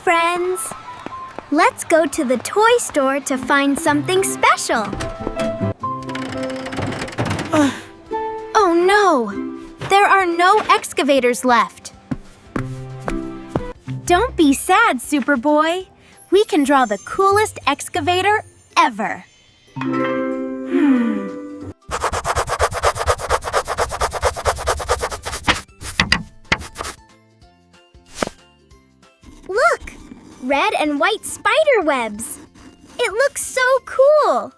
friends. Let's go to the toy store to find something special. Oh no! There are no excavators left. Don't be sad, Superboy. We can draw the coolest excavator ever. Look! Red and white spider webs. It looks so cool.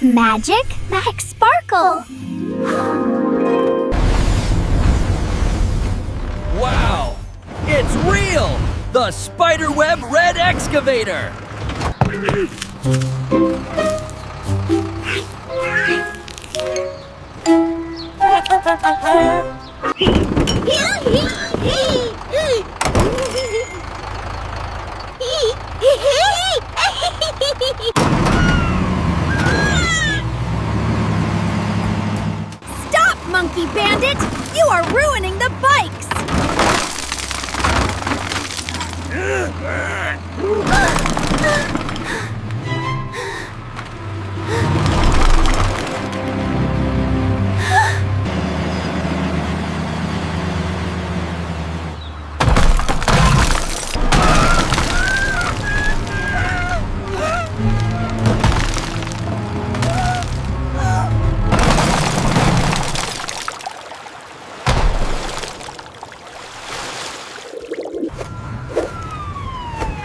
Magic sparkle. Wow! It's real! The Spiderweb Red Excavator! Stop, Monkey Bandit! You are ruining the bikes!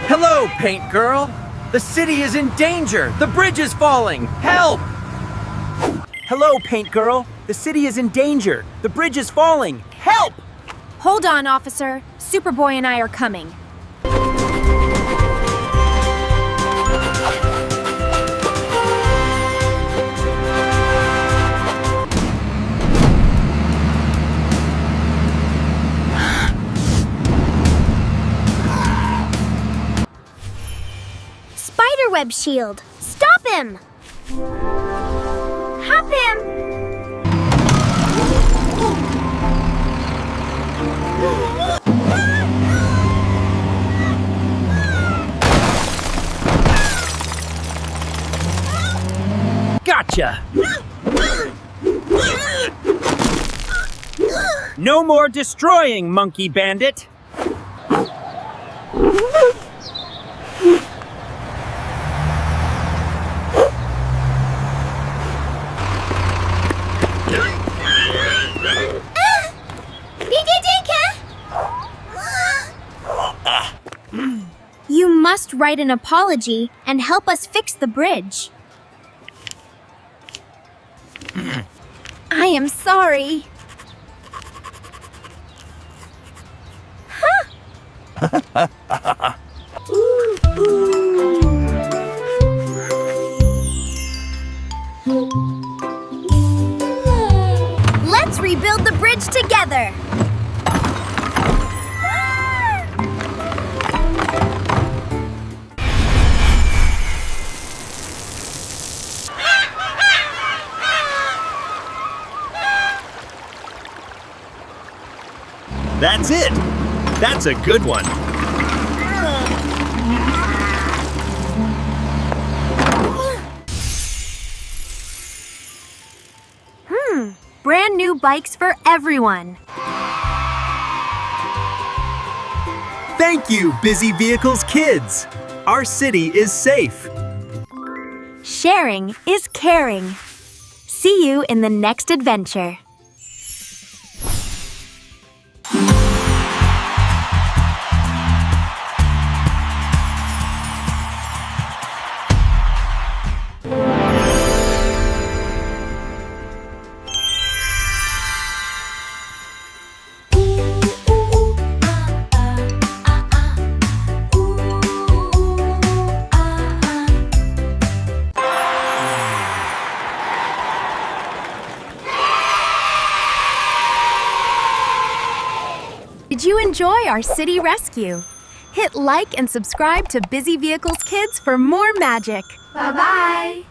Hello, Paint Girl! The city is in danger! The bridge is falling! Help! Hello, Paint Girl! The city is in danger! The bridge is falling! Help! Hold on, officer. Superboy and I are coming. Spiderweb shield! Stop him! Hop him! Gotcha! No more destroying, Monkey Bandit! You must write an apology and help us fix the bridge. I am sorry. Let's rebuild the bridge together. That's it! That's a good one! Brand new bikes for everyone. Thank you, Busy Vehicles Kids! Our city is safe! Sharing is caring. See you in the next adventure. Did you enjoy our city rescue? Hit like and subscribe to Busy Vehicles Kids for more magic. Bye-bye.